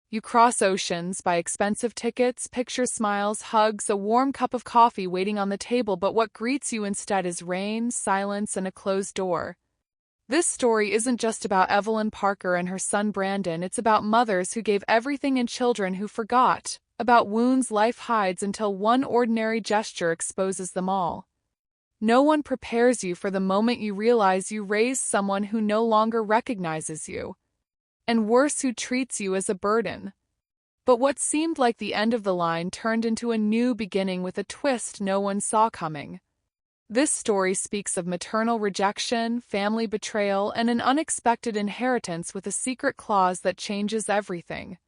You cross oceans, buy expensive tickets, picture smiles, hugs, a warm cup of coffee waiting on the table, but what greets you instead is rain, silence, and a closed door. This story isn't just about Evelyn Parker and her son Brandon, it's about mothers who gave everything and children who forgot, about wounds life hides until one ordinary gesture exposes them all. No one prepares you for the moment you realize you raised someone who no longer recognizes you, and worse, who treats you as a burden. But what seemed like the end of the line turned into a new beginning with a twist no one saw coming. This story speaks of maternal rejection, family betrayal, and an unexpected inheritance with a secret clause that changes everything.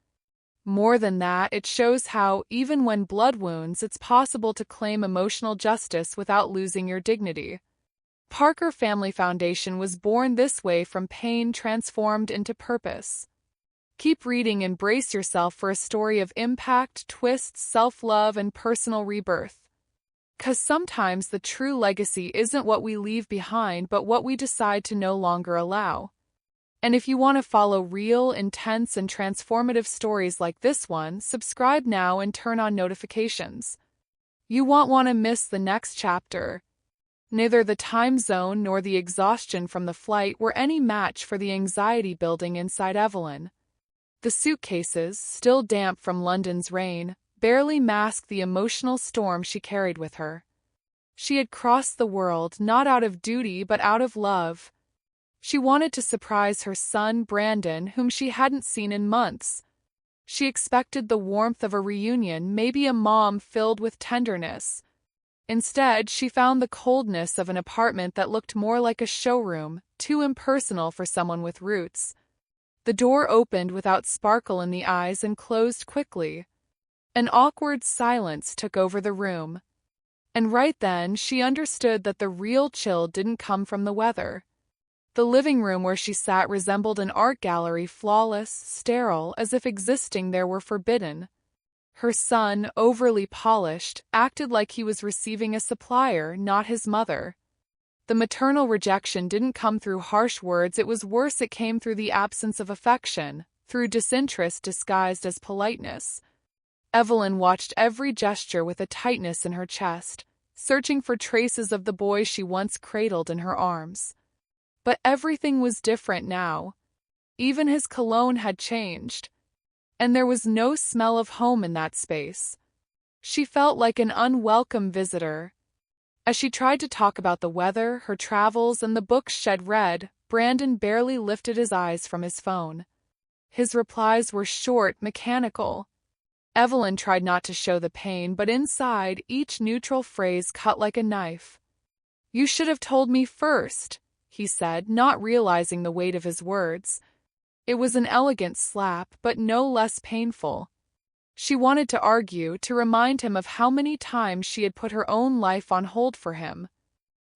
More than that, it shows how, even when blood wounds, it's possible to claim emotional justice without losing your dignity. Parker Family Foundation was born this way, from pain transformed into purpose. Keep reading and brace yourself for a story of impact, twists, self-love, and personal rebirth. 'Cause sometimes the true legacy isn't what we leave behind, but what we decide to no longer allow. And if you want to follow real, intense, and transformative stories like this one, subscribe now and turn on notifications. You won't want to miss the next chapter. Neither the time zone nor the exhaustion from the flight were any match for the anxiety building inside Evelyn. The suitcases, still damp from London's rain, barely masked the emotional storm she carried with her. She had crossed the world not out of duty but out of love. She wanted to surprise her son Brandon, whom she hadn't seen in months. She expected the warmth of a reunion, maybe a mom filled with tenderness. Instead, she found the coldness of an apartment that looked more like a showroom, too impersonal for someone with roots. The door opened without sparkle in the eyes and closed quickly. An awkward silence took over the room. And right then, she understood that the real chill didn't come from the weather. The living room where she sat resembled an art gallery, flawless, sterile, as if existing there were forbidden. Her son, overly polished, acted like he was receiving a supplier, not his mother. The maternal rejection didn't come through harsh words, it was worse, it came through the absence of affection, through disinterest disguised as politeness. Evelyn watched every gesture with a tightness in her chest, searching for traces of the boy she once cradled in her arms. But everything was different now. Even his cologne had changed. And there was no smell of home in that space. She felt like an unwelcome visitor. As she tried to talk about the weather, her travels, and the books she'd read, Brandon barely lifted his eyes from his phone. His replies were short, mechanical. Evelyn tried not to show the pain, but inside, each neutral phrase cut like a knife. "You should have told me first," he said, not realizing the weight of his words. It was an elegant slap, but no less painful. She wanted to argue, to remind him of how many times she had put her own life on hold for him.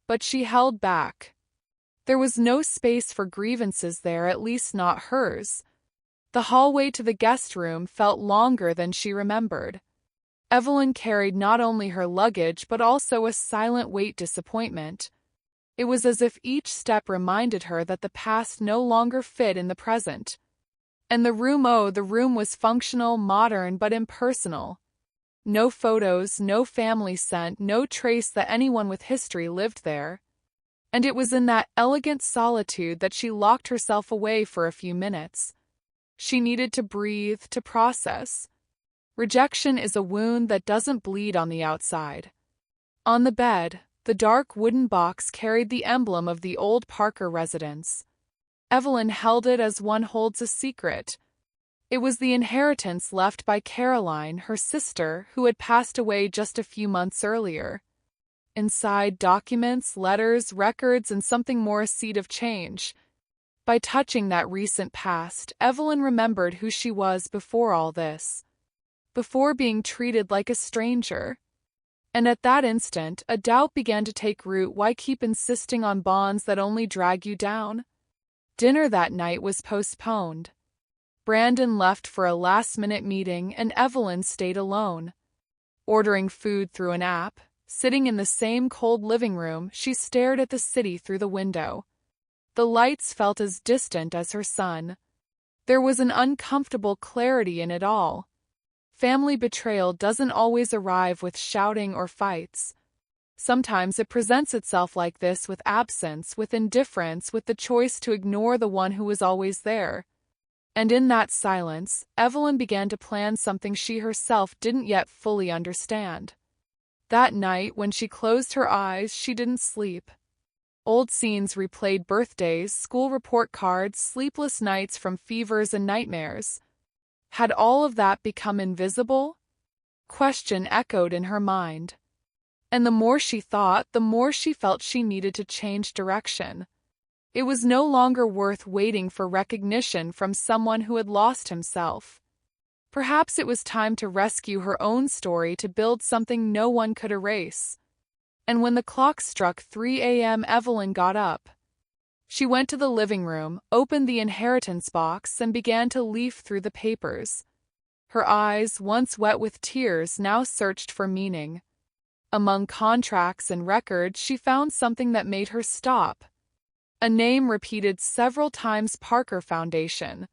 But she held back. There was no space for grievances there, at least not hers. The hallway to the guest room felt longer than she remembered. Evelyn carried not only her luggage but also a silent weight, disappointment. It was as if each step reminded her that the past no longer fit in the present. And the room was functional, modern, but impersonal. No photos, no family scent, no trace that anyone with history lived there. And it was in that elegant solitude that she locked herself away for a few minutes. She needed to breathe, to process. Rejection is a wound that doesn't bleed on the outside. On the bed, the dark wooden box carried the emblem of the old Parker residence. Evelyn held it as one holds a secret. It was the inheritance left by Caroline, her sister, who had passed away just a few months earlier. Inside, documents, letters, records, and something more, a seed of change. By touching that recent past, Evelyn remembered who she was before all this. Before being treated like a stranger. And at that instant, a doubt began to take root. Why keep insisting on bonds that only drag you down? Dinner that night was postponed. Brandon left for a last-minute meeting, and Evelyn stayed alone. Ordering food through an app, sitting in the same cold living room, she stared at the city through the window. The lights felt as distant as her son. There was an uncomfortable clarity in it all. Family betrayal doesn't always arrive with shouting or fights. Sometimes it presents itself like this, with absence, with indifference, with the choice to ignore the one who was always there. And in that silence, Evelyn began to plan something she herself didn't yet fully understand. That night, when she closed her eyes, she didn't sleep. Old scenes replayed: birthdays, school report cards, sleepless nights from fevers and nightmares. Had all of that become invisible? Question echoed in her mind. And the more she thought, the more she felt she needed to change direction. It was no longer worth waiting for recognition from someone who had lost himself. Perhaps it was time to rescue her own story, to build something no one could erase. And when the clock struck 3 a.m., Evelyn got up. She went to the living room, opened the inheritance box, and began to leaf through the papers. Her eyes, once wet with tears, now searched for meaning. Among contracts and records, she found something that made her stop. A name repeated several times: Parker Foundation.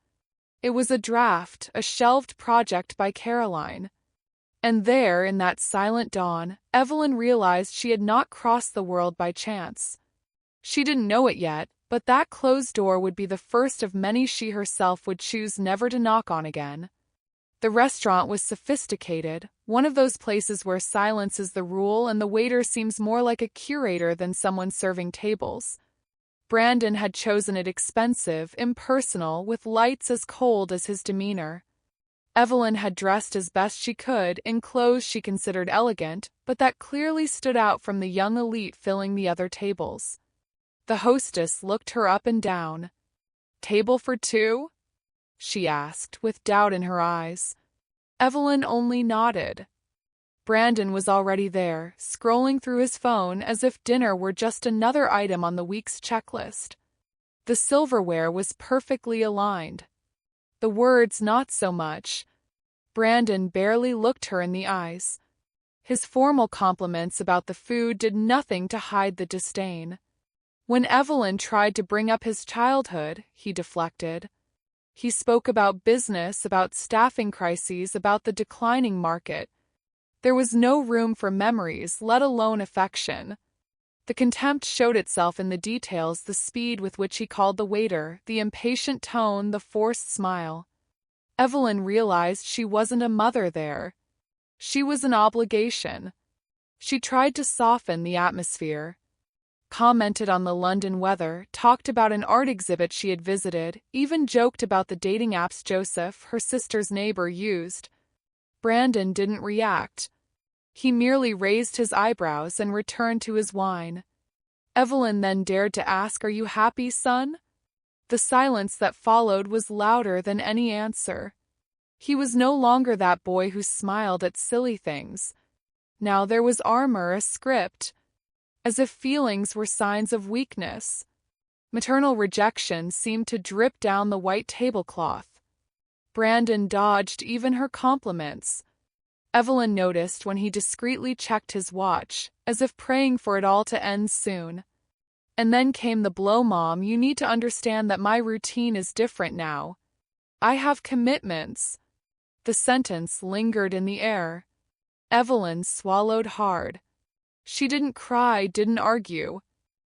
It was a draft, a shelved project by Caroline. And there, in that silent dawn, Evelyn realized she had not crossed the world by chance. She didn't know it yet, but that closed door would be the first of many she herself would choose never to knock on again. The restaurant was sophisticated, one of those places where silence is the rule and the waiter seems more like a curator than someone serving tables. Brandon had chosen it: expensive, impersonal, with lights as cold as his demeanor. Evelyn had dressed as best she could, in clothes she considered elegant, but that clearly stood out from the young elite filling the other tables. The hostess looked her up and down. "Table for two?" she asked, with doubt in her eyes. Evelyn only nodded. Brandon was already there, scrolling through his phone as if dinner were just another item on the week's checklist. The silverware was perfectly aligned. The words not so much. Brandon barely looked her in the eyes. His formal compliments about the food did nothing to hide the disdain. When Evelyn tried to bring up his childhood, he deflected. He spoke about business, about staffing crises, about the declining market. There was no room for memories, let alone affection. The contempt showed itself in the details: the speed with which he called the waiter, the impatient tone, the forced smile. Evelyn realized she wasn't a mother there. She was an obligation. She tried to soften the atmosphere. Commented on the London weather, talked about an art exhibit she had visited, even joked about the dating apps Joseph, her sister's neighbor, used. Brandon didn't react. He merely raised his eyebrows and returned to his wine. Evelyn then dared to ask, "Are you happy, son?" The silence that followed was louder than any answer. He was no longer that boy who smiled at silly things. Now there was armor, a script. As if feelings were signs of weakness. Maternal rejection seemed to drip down the white tablecloth. Brandon dodged even her compliments. Evelyn noticed when he discreetly checked his watch, as if praying for it all to end soon. And then came the blow: "Mom, you need to understand that my routine is different now. I have commitments." The sentence lingered in the air. Evelyn swallowed hard. She didn't cry, didn't argue.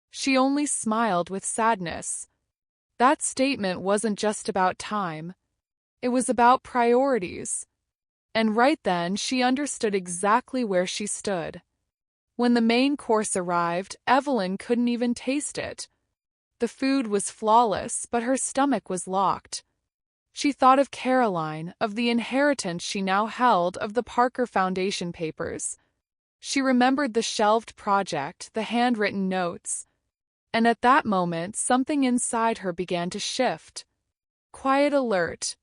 She only smiled with sadness. That statement wasn't just about time. It was about priorities. And right then she understood exactly where she stood. When the main course arrived, Evelyn couldn't even taste it. The food was flawless, but her stomach was locked. She thought of Caroline, of the inheritance she now held, of the Parker Foundation papers. She remembered the shelved project, the handwritten notes. And at that moment, something inside her began to shift. Quiet alert.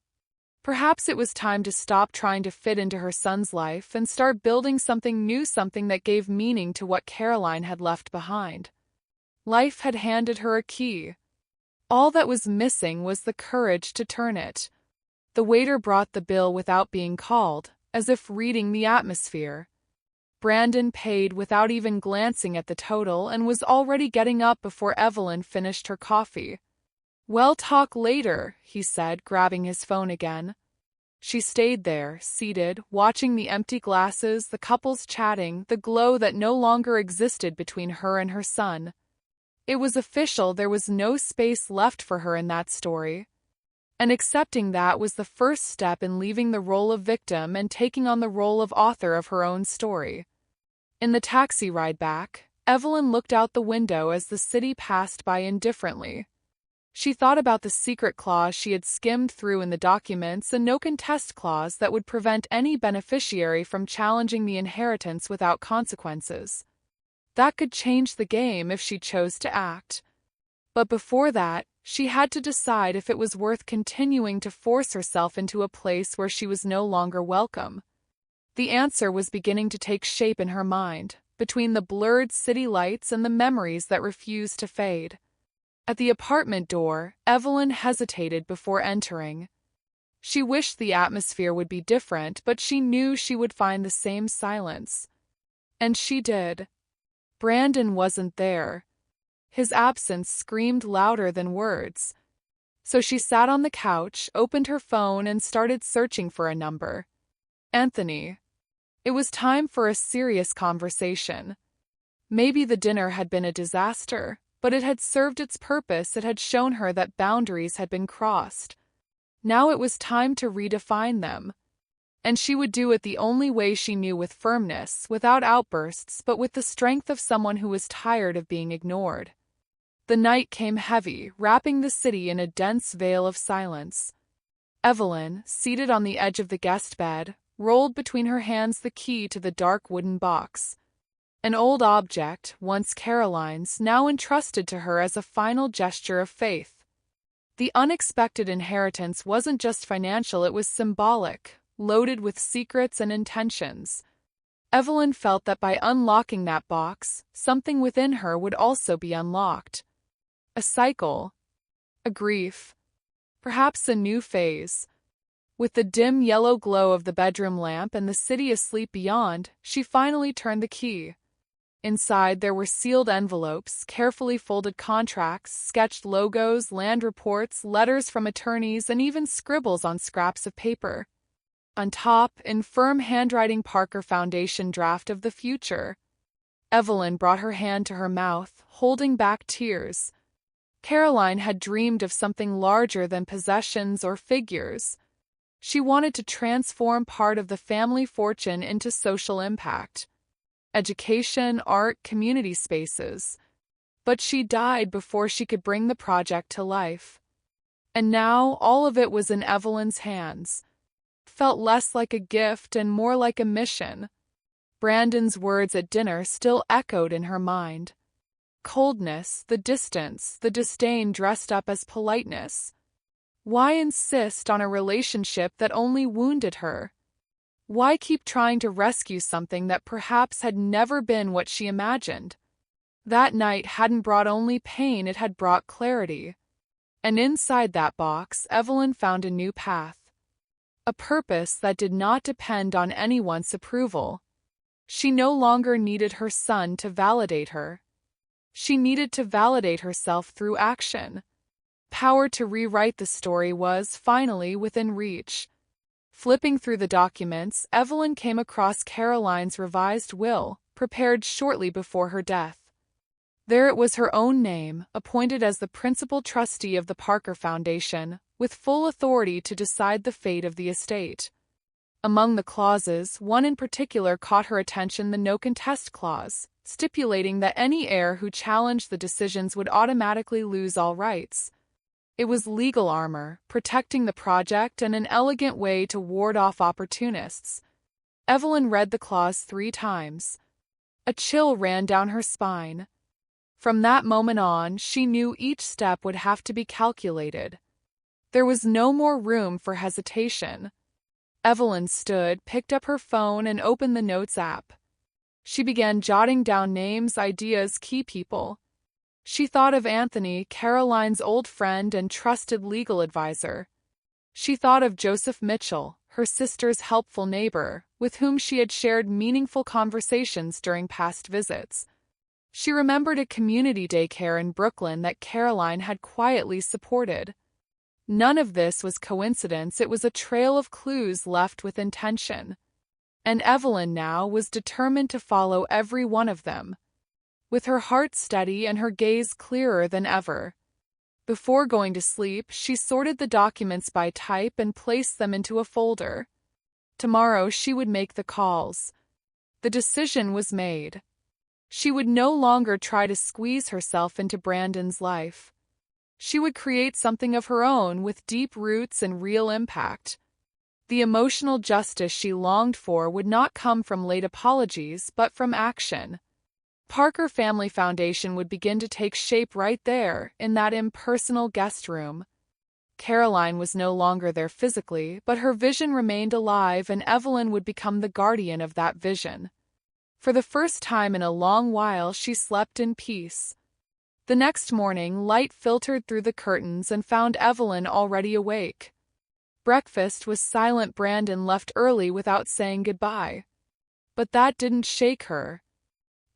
Perhaps it was time to stop trying to fit into her son's life and start building something new, something that gave meaning to what Caroline had left behind. Life had handed her a key. All that was missing was the courage to turn it. The waiter brought the bill without being called, as if reading the atmosphere. Brandon paid without even glancing at the total and was already getting up before Evelyn finished her coffee. "Well, talk later," he said, grabbing his phone again. She stayed there, seated, watching the empty glasses, the couples chatting, the glow that no longer existed between her and her son. It was official, there was no space left for her in that story. And accepting that was the first step in leaving the role of victim and taking on the role of author of her own story. In the taxi ride back, Evelyn looked out the window as the city passed by indifferently. She thought about the secret clause she had skimmed through in the documents, a no-contest clause that would prevent any beneficiary from challenging the inheritance without consequences. That could change the game if she chose to act. But before that, she had to decide if it was worth continuing to force herself into a place where she was no longer welcome. The answer was beginning to take shape in her mind, between the blurred city lights and the memories that refused to fade. At the apartment door, Evelyn hesitated before entering. She wished the atmosphere would be different, but she knew she would find the same silence. And she did. Brandon wasn't there. His absence screamed louder than words. So she sat on the couch, opened her phone, and started searching for a number. Anthony. It was time for a serious conversation. Maybe the dinner had been a disaster, but it had served its purpose. It had shown her that boundaries had been crossed. Now it was time to redefine them. And she would do it the only way she knew, with firmness, without outbursts, but with the strength of someone who was tired of being ignored. The night came heavy, wrapping the city in a dense veil of silence. Evelyn, seated on the edge of the guest bed, rolled between her hands the key to the dark wooden box. An old object, once Caroline's, now entrusted to her as a final gesture of faith. The unexpected inheritance wasn't just financial, it was symbolic, loaded with secrets and intentions. Evelyn felt that by unlocking that box, something within her would also be unlocked. A cycle, a grief, perhaps a new phase. With the dim yellow glow of the bedroom lamp and the city asleep beyond, she finally turned the key. Inside there were sealed envelopes, carefully folded contracts, sketched logos, land reports, letters from attorneys, and even scribbles on scraps of paper. On top, in firm handwriting, Parker Foundation draft of the future. Evelyn brought her hand to her mouth, holding back tears. Caroline had dreamed of something larger than possessions or figures. She wanted to transform part of the family fortune into social impact. Education, art, community spaces. But she died before she could bring the project to life. And now all of it was in Evelyn's hands. Felt less like a gift and more like a mission. Brandon's words at dinner still echoed in her mind. Coldness, the distance, the disdain dressed up as politeness. Why insist on a relationship that only wounded her? Why keep trying to rescue something that perhaps had never been what she imagined? That night hadn't brought only pain, it had brought clarity. And inside that box, Evelyn found a new path. A purpose that did not depend on anyone's approval. She no longer needed her son to validate her. She needed to validate herself through action. Power to rewrite the story was finally within reach. Flipping through the documents, Evelyn came across Caroline's revised will, prepared shortly before her death. There it was, her own name, appointed as the principal trustee of the Parker Foundation, with full authority to decide the fate of the estate. Among the clauses, one in particular caught her attention: the no-contest clause, stipulating that any heir who challenged the decisions would automatically lose all rights. It was legal armor, protecting the project and an elegant way to ward off opportunists. Evelyn read the clause 3 times. A chill ran down her spine. From that moment on, she knew each step would have to be calculated. There was no more room for hesitation. Evelyn stood, picked up her phone, and opened the Notes app. She began jotting down names, ideas, key people. She thought of Anthony, Caroline's old friend and trusted legal advisor. She thought of Joseph Mitchell, her sister's helpful neighbor, with whom she had shared meaningful conversations during past visits. She remembered a community daycare in Brooklyn that Caroline had quietly supported. None of this was coincidence, it was a trail of clues left with intention. And Evelyn now was determined to follow every one of them, with her heart steady and her gaze clearer than ever. Before going to sleep, she sorted the documents by type and placed them into a folder. Tomorrow she would make the calls. The decision was made. She would no longer try to squeeze herself into Brandon's life. She would create something of her own with deep roots and real impact. The emotional justice she longed for would not come from late apologies but from action. Parker Family Foundation would begin to take shape right there, in that impersonal guest room. Caroline was no longer there physically, but her vision remained alive, and Evelyn would become the guardian of that vision. For the first time in a long while, she slept in peace. The next morning, light filtered through the curtains and found Evelyn already awake. Breakfast was silent. Brandon left early without saying goodbye. But that didn't shake her.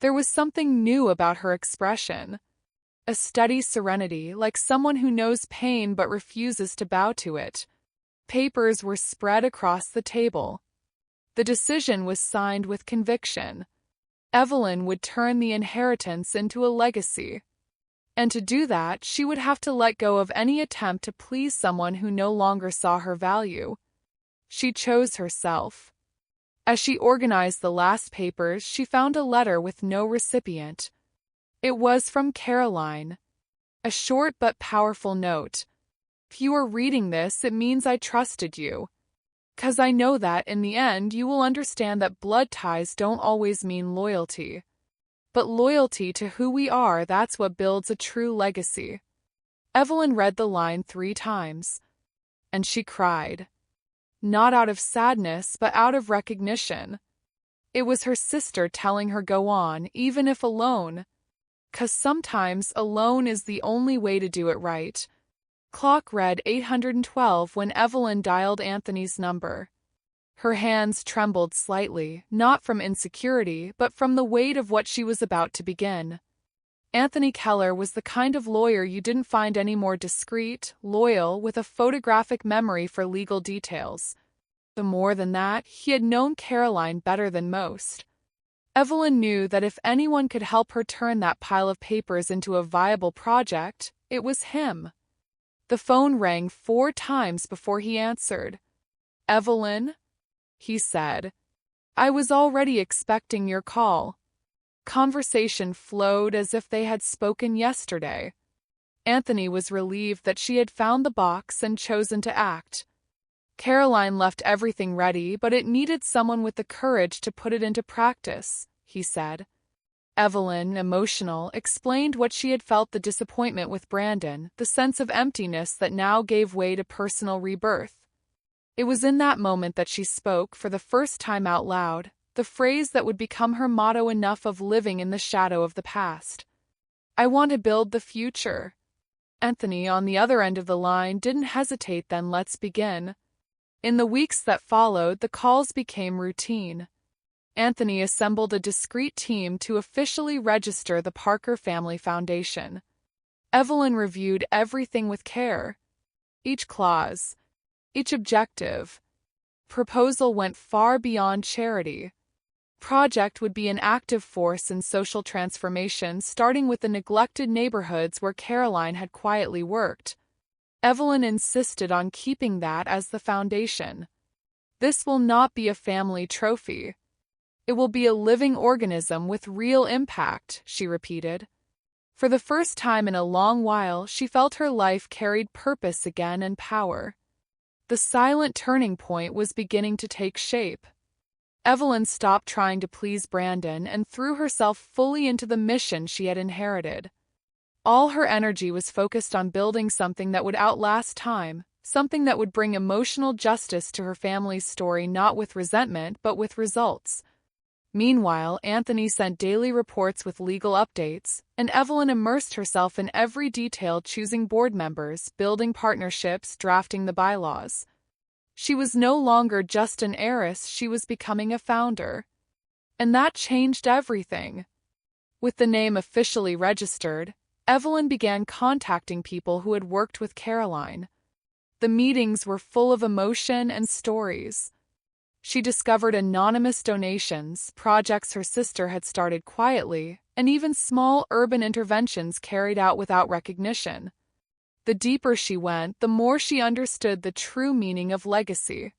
There was something new about her expression. A steady serenity, like someone who knows pain but refuses to bow to it. Papers were spread across the table. The decision was signed with conviction. Evelyn would turn the inheritance into a legacy. And to do that, she would have to let go of any attempt to please someone who no longer saw her value. She chose herself. As she organized the last papers, she found a letter with no recipient. It was from Caroline. A short but powerful note. If you are reading this, it means I trusted you. 'Cause I know that, in the end, you will understand that blood ties don't always mean loyalty. But loyalty to who we are, that's what builds a true legacy. Evelyn read the line 3 times. And she cried. Not out of sadness, but out of recognition. It was her sister telling her go on, even if alone. 'Cause sometimes alone is the only way to do it right. Clock read 812 when Evelyn dialed Anthony's number. Her hands trembled slightly, not from insecurity, but from the weight of what she was about to begin. Anthony Keller was the kind of lawyer you didn't find any more discreet, loyal, with a photographic memory for legal details. The more than that, he had known Caroline better than most. Evelyn knew that if anyone could help her turn that pile of papers into a viable project, it was him. The phone rang 4 times before he answered. Evelyn, he said. I was already expecting your call. Conversation flowed as if they had spoken yesterday. Anthony was relieved that she had found the box and chosen to act. Caroline left everything ready, but it needed someone with the courage to put it into practice, he said. Evelyn, emotional, explained what she had felt: the disappointment with Brandon, the sense of emptiness that now gave way to personal rebirth. It was in that moment that she spoke, for the first time out loud, the phrase that would become her motto: enough of living in the shadow of the past. I want to build the future. Anthony, on the other end of the line, didn't hesitate. Then let's begin. In the weeks that followed, the calls became routine. Anthony assembled a discreet team to officially register the Parker Family Foundation. Evelyn reviewed everything with care. Each clause, each objective, proposal went far beyond charity. Project would be an active force in social transformation, starting with the neglected neighborhoods where Caroline had quietly worked. Evelyn insisted on keeping that as the foundation. This will not be a family trophy. It will be a living organism with real impact, she repeated. For the first time in a long while, she felt her life carried purpose again and power. The silent turning point was beginning to take shape. Evelyn stopped trying to please Brandon and threw herself fully into the mission she had inherited. All her energy was focused on building something that would outlast time, something that would bring emotional justice to her family's story, not with resentment but with results. Meanwhile, Anthony sent daily reports with legal updates, and Evelyn immersed herself in every detail, choosing board members, building partnerships, drafting the bylaws. She was no longer just an heiress, she was becoming a founder. And that changed everything. With the name officially registered, Evelyn began contacting people who had worked with Caroline. The meetings were full of emotion and stories. She discovered anonymous donations, projects her sister had started quietly, and even small urban interventions carried out without recognition. The deeper she went, the more she understood the true meaning of legacy.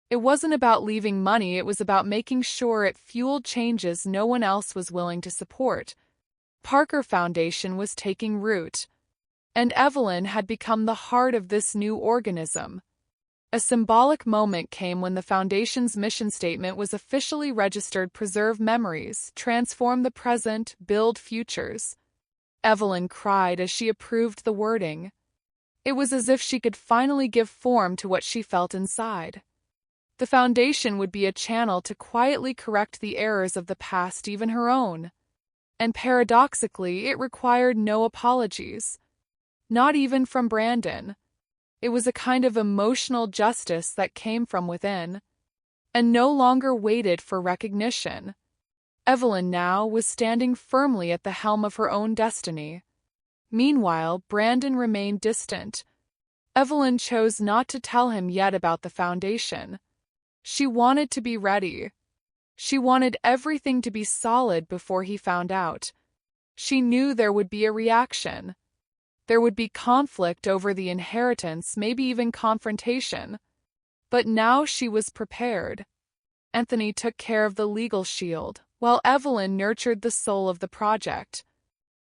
It wasn't about leaving money, it was about making sure it fueled changes no one else was willing to support. Parker Foundation was taking root, and Evelyn had become the heart of this new organism. A symbolic moment came when the Foundation's mission statement was officially registered: preserve memories, transform the present, build futures. Evelyn cried as she approved the wording. It was as if she could finally give form to what she felt inside. The Foundation would be a channel to quietly correct the errors of the past, even her own. And paradoxically, it required no apologies. Not even from Brandon. It was a kind of emotional justice that came from within, and no longer waited for recognition. Evelyn now was standing firmly at the helm of her own destiny. Meanwhile, Brandon remained distant. Evelyn chose not to tell him yet about the Foundation. She wanted to be ready. She wanted everything to be solid before he found out. She knew there would be a reaction. There would be conflict over the inheritance, maybe even confrontation. But now she was prepared. Anthony took care of the legal shield, while Evelyn nurtured the soul of the project.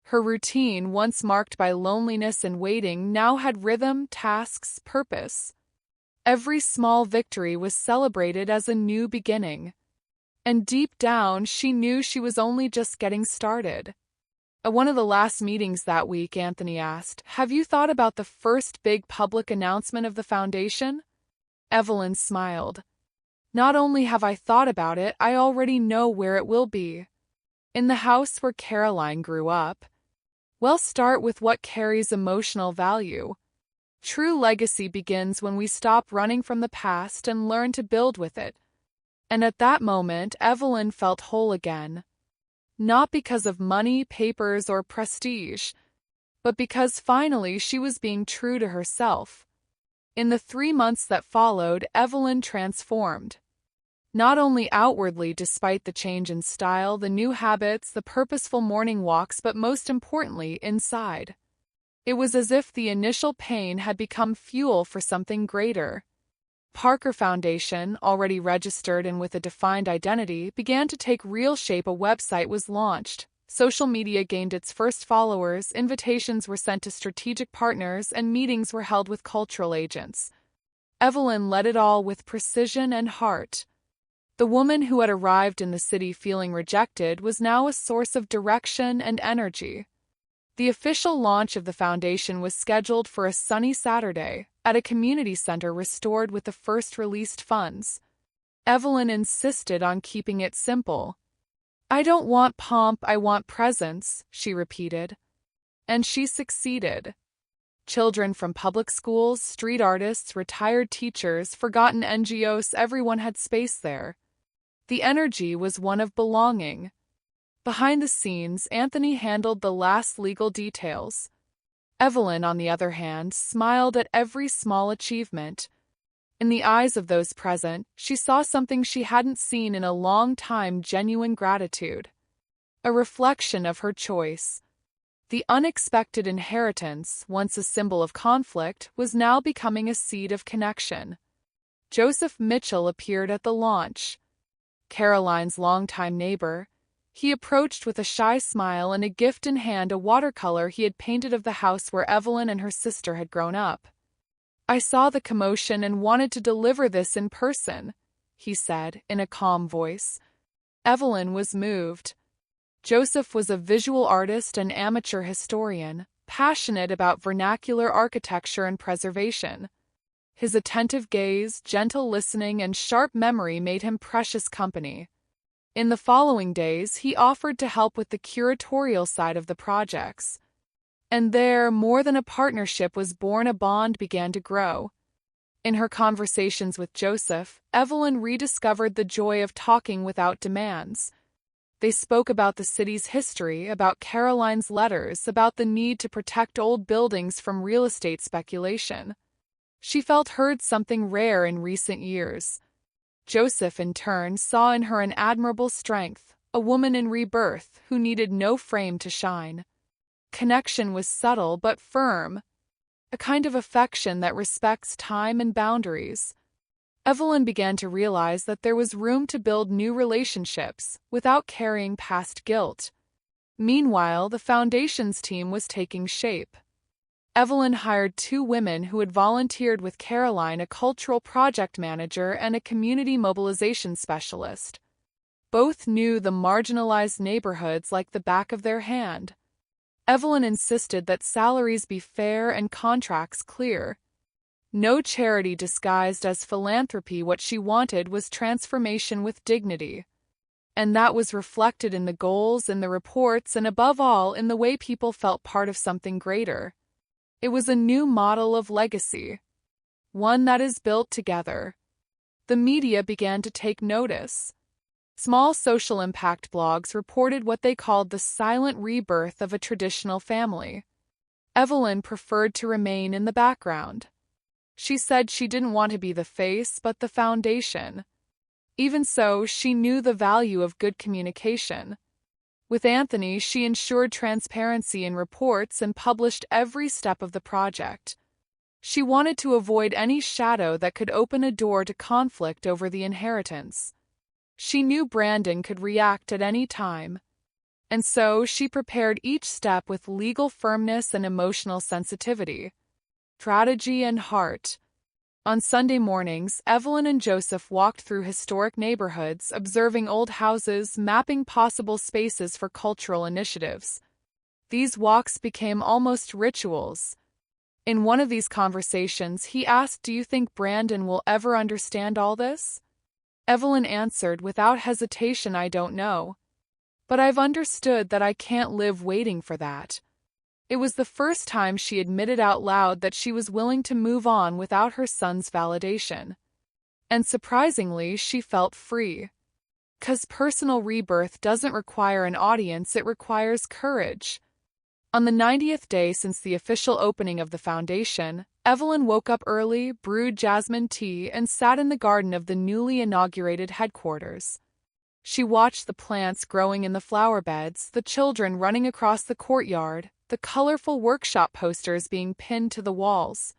Her routine, once marked by loneliness and waiting, now had rhythm, tasks, purpose. Every small victory was celebrated as a new beginning. And deep down, she knew she was only just getting started. At one of the last meetings that week, Anthony asked, "Have you thought about the first big public announcement of the Foundation?" Evelyn smiled. "Not only have I thought about it, I already know where it will be. In the house where Caroline grew up. We'll start with what carries emotional value. True legacy begins when we stop running from the past and learn to build with it." And at that moment, Evelyn felt whole again. Not because of money, papers, or prestige, but because finally she was being true to herself. In the 3 months that followed, Evelyn transformed. Not only outwardly, despite the change in style, the new habits, the purposeful morning walks, but most importantly, inside. It was as if the initial pain had become fuel for something greater. Parker Foundation, already registered and with a defined identity, began to take real shape. A website was launched, social media gained its first followers, invitations were sent to strategic partners, and meetings were held with cultural agents. Evelyn led it all with precision and heart. The woman who had arrived in the city feeling rejected was now a source of direction and energy. The official launch of the Foundation was scheduled for a sunny Saturday, at a community center restored with the first released funds. Evelyn insisted on keeping it simple. "I don't want pomp, I want presence," she repeated. And she succeeded. Children from public schools, street artists, retired teachers, forgotten NGOs, everyone had space there. The energy was one of belonging. Behind the scenes, Anthony handled the last legal details. Evelyn, on the other hand, smiled at every small achievement. In the eyes of those present, she saw something she hadn't seen in a long time: genuine gratitude. A reflection of her choice. The unexpected inheritance, once a symbol of conflict, was now becoming a seed of connection. Joseph Mitchell appeared at the launch. Caroline's longtime neighbor. He approached with a shy smile and a gift in hand, a watercolor he had painted of the house where Evelyn and her sister had grown up. "I saw the commotion and wanted to deliver this in person," he said, in a calm voice. Evelyn was moved. Joseph was a visual artist and amateur historian, passionate about vernacular architecture and preservation. His attentive gaze, gentle listening, and sharp memory made him precious company. In the following days, he offered to help with the curatorial side of the projects. And there, more than a partnership was born, a bond began to grow. In her conversations with Joseph, Evelyn rediscovered the joy of talking without demands. They spoke about the city's history, about Caroline's letters, about the need to protect old buildings from real estate speculation. She felt heard something rare in recent years. Joseph, in turn, saw in her an admirable strength, a woman in rebirth who needed no frame to shine. Connection was subtle but firm, a kind of affection that respects time and boundaries. Evelyn began to realize that there was room to build new relationships without carrying past guilt. Meanwhile, the foundation's team was taking shape. Evelyn hired 2 women who had volunteered with Caroline, a cultural project manager and a community mobilization specialist. Both knew the marginalized neighborhoods like the back of their hand. Evelyn insisted that salaries be fair and contracts clear. No charity disguised as philanthropy. What she wanted was transformation with dignity. And that was reflected in the goals, in the reports, and above all, in the way people felt part of something greater. It was a new model of legacy, one that is built together. The media began to take notice. Small social impact blogs reported what they called the silent rebirth of a traditional family. Evelyn preferred to remain in the background. She said she didn't want to be the face but the foundation. Even so, she knew the value of good communication. With Anthony, she ensured transparency in reports and published every step of the project. She wanted to avoid any shadow that could open a door to conflict over the inheritance. She knew Brandon could react at any time, and so she prepared each step with legal firmness and emotional sensitivity, strategy and heart. On Sunday mornings, Evelyn and Joseph walked through historic neighborhoods, observing old houses, mapping possible spaces for cultural initiatives. These walks became almost rituals. In one of these conversations, he asked, "Do you think Brandon will ever understand all this?" Evelyn answered without hesitation, "I don't know. But I've understood that I can't live waiting for that." It was the first time she admitted out loud that she was willing to move on without her son's validation. And surprisingly, she felt free. 'Cause personal rebirth doesn't require an audience, it requires courage. On the 90th day since the official opening of the foundation, Evelyn woke up early, brewed jasmine tea, and sat in the garden of the newly inaugurated headquarters. She watched the plants growing in the flower beds, the children running across the courtyard, the colorful workshop posters being pinned to the walls.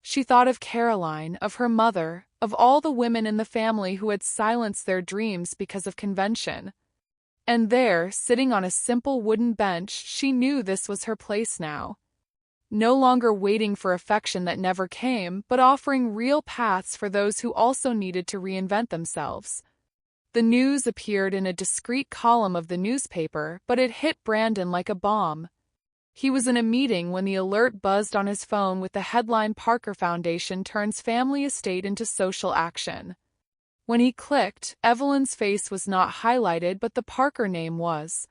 She thought of Caroline, of her mother, of all the women in the family who had silenced their dreams because of convention. And there, sitting on a simple wooden bench, she knew this was her place now. No longer waiting for affection that never came, but offering real paths for those who also needed to reinvent themselves. The news appeared in a discreet column of the newspaper, but it hit Brandon like a bomb. He was in a meeting when the alert buzzed on his phone with the headline, "Parker Foundation turns family estate into social action." When he clicked, Evelyn's face was not highlighted, but the Parker name was.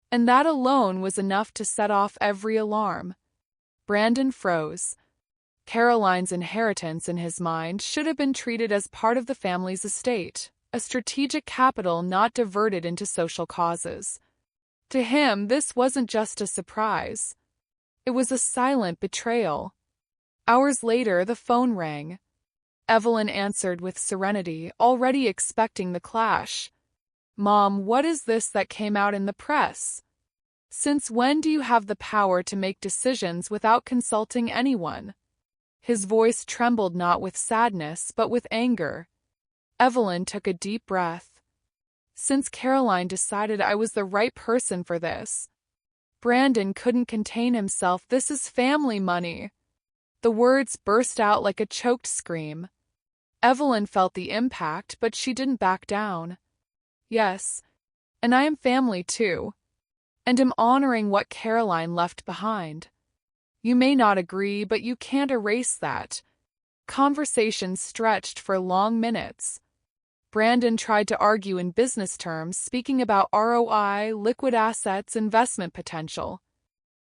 And that alone was enough to set off every alarm. Brandon froze. Caroline's inheritance, in his mind, should have been treated as part of the family's estate, a strategic capital not diverted into social causes. To him, this wasn't just a surprise. It was a silent betrayal. Hours later, the phone rang. Evelyn answered with serenity, already expecting the clash. "Mom, what is this that came out in the press? Since when do you have the power to make decisions without consulting anyone?" His voice trembled not with sadness, but with anger. Evelyn took a deep breath. "Since Caroline decided I was the right person for this." Brandon couldn't contain himself. "This is family money." The words burst out like a choked scream. Evelyn felt the impact, but she didn't back down. "Yes, and I am family too, and am honoring what Caroline left behind. You may not agree, but you can't erase that." Conversation stretched for long minutes. Brandon tried to argue in business terms, speaking about ROI, liquid assets, investment potential.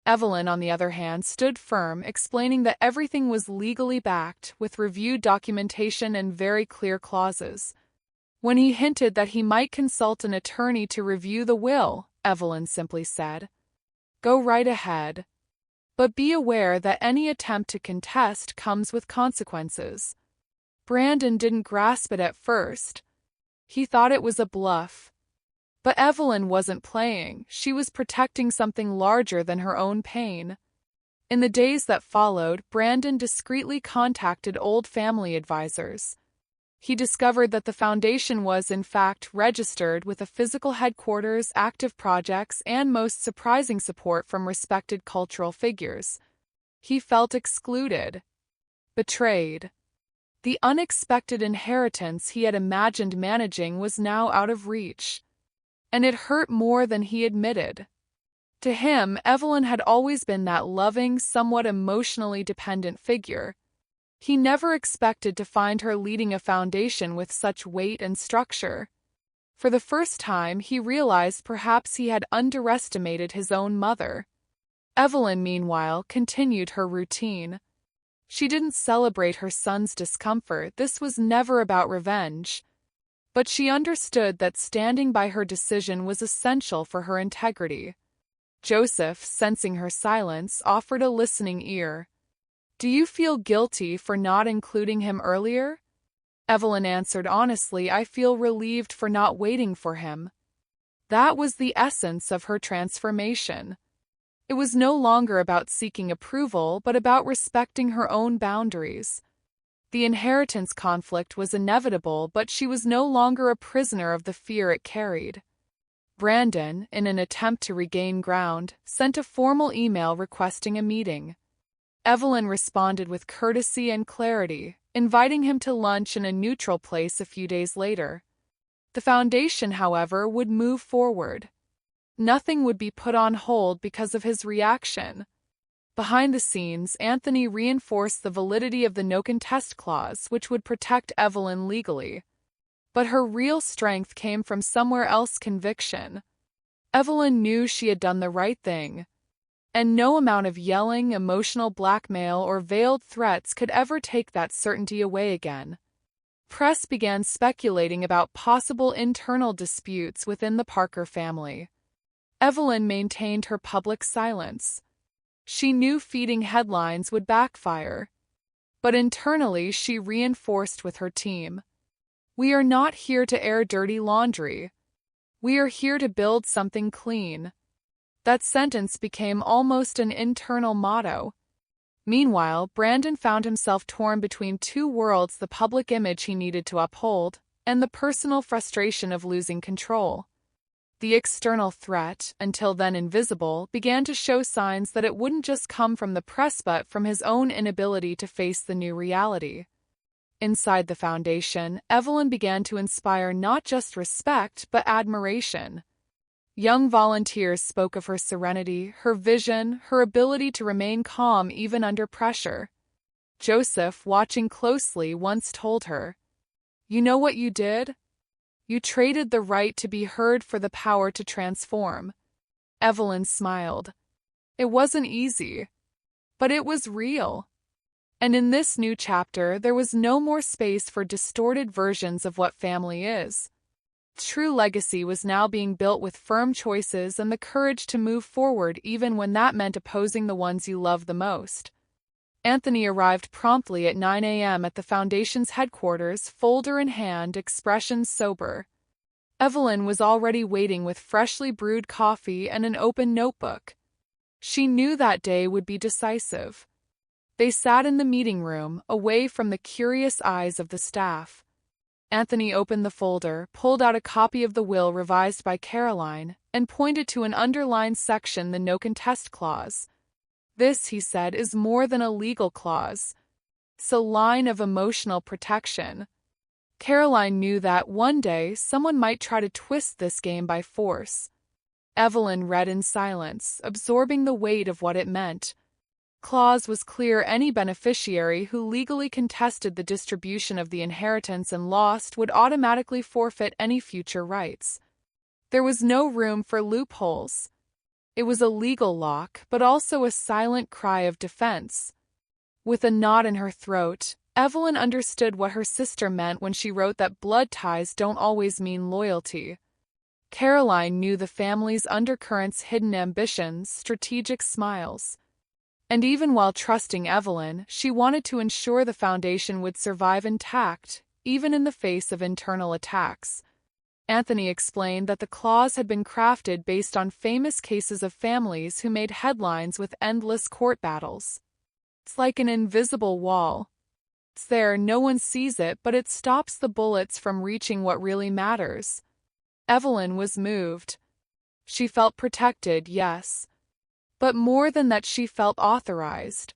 Evelyn, on the other hand, stood firm, explaining that everything was legally backed, with reviewed documentation and very clear clauses. When he hinted that he might consult an attorney to review the will, Evelyn simply said, "Go right ahead. But be aware that any attempt to contest comes with consequences." Brandon didn't grasp it at first. He thought it was a bluff. But Evelyn wasn't playing, she was protecting something larger than her own pain. In the days that followed, Brandon discreetly contacted old family advisors. He discovered that the foundation was, in fact, registered with a physical headquarters, active projects, and most surprising support from respected cultural figures. He felt excluded, betrayed. The unexpected inheritance he had imagined managing was now out of reach. And it hurt more than he admitted. To him, Evelyn had always been that loving, somewhat emotionally dependent figure. He never expected to find her leading a foundation with such weight and structure. For the first time, he realized perhaps he had underestimated his own mother. Evelyn, meanwhile, continued her routine. She didn't celebrate her son's discomfort, this was never about revenge. But she understood that standing by her decision was essential for her integrity. Joseph, sensing her silence, offered a listening ear. "Do you feel guilty for not including him earlier?" Evelyn answered honestly, "I feel relieved for not waiting for him." That was the essence of her transformation. It was no longer about seeking approval, but about respecting her own boundaries. The inheritance conflict was inevitable, but she was no longer a prisoner of the fear it carried. Brandon, in an attempt to regain ground, sent a formal email requesting a meeting. Evelyn responded with courtesy and clarity, inviting him to lunch in a neutral place a few days later. The foundation, however, would move forward. Nothing would be put on hold because of his reaction. Behind the scenes, Anthony reinforced the validity of the no-contest clause, which would protect Evelyn legally. But her real strength came from somewhere else: conviction. Evelyn knew she had done the right thing. And no amount of yelling, emotional blackmail, or veiled threats could ever take that certainty away again. Press began speculating about possible internal disputes within the Parker family. Evelyn maintained her public silence. She knew feeding headlines would backfire. But internally she reinforced with her team. "We are not here to air dirty laundry. We are here to build something clean." That sentence became almost an internal motto. Meanwhile, Brandon found himself torn between two worlds: the public image he needed to uphold, and the personal frustration of losing control. The external threat, until then invisible, began to show signs that it wouldn't just come from the press but from his own inability to face the new reality. Inside the foundation, Evelyn began to inspire not just respect but admiration. Young volunteers spoke of her serenity, her vision, her ability to remain calm even under pressure. Joseph, watching closely, once told her, "You know what you did? You traded the right to be heard for the power to transform." Evelyn smiled. It wasn't easy, but it was real. And in this new chapter, there was no more space for distorted versions of what family is. True legacy was now being built with firm choices and the courage to move forward even when that meant opposing the ones you love the most. Anthony arrived promptly at 9 a.m. at the foundation's headquarters, folder in hand, expressions sober. Evelyn was already waiting with freshly brewed coffee and an open notebook. She knew that day would be decisive. They sat in the meeting room, away from the curious eyes of the staff. Anthony opened the folder, pulled out a copy of the will revised by Caroline, and pointed to an underlined section: the no-contest clause. "This," he said, "is more than a legal clause. It's a line of emotional protection." Caroline knew that one day someone might try to twist this game by force. Evelyn read in silence, absorbing the weight of what it meant. Clause was clear: any beneficiary who legally contested the distribution of the inheritance and lost would automatically forfeit any future rights. There was no room for loopholes. It was a legal lock, but also a silent cry of defense. With a knot in her throat, Evelyn understood what her sister meant when she wrote that blood ties don't always mean loyalty. Caroline knew the family's undercurrents, hidden ambitions, strategic smiles. And even while trusting Evelyn, she wanted to ensure the foundation would survive intact, even in the face of internal attacks. Anthony explained that the clause had been crafted based on famous cases of families who made headlines with endless court battles. It's like an invisible wall. It's there, no one sees it, but it stops the bullets from reaching what really matters. Evelyn was moved. She felt protected, yes. But more than that, she felt authorized.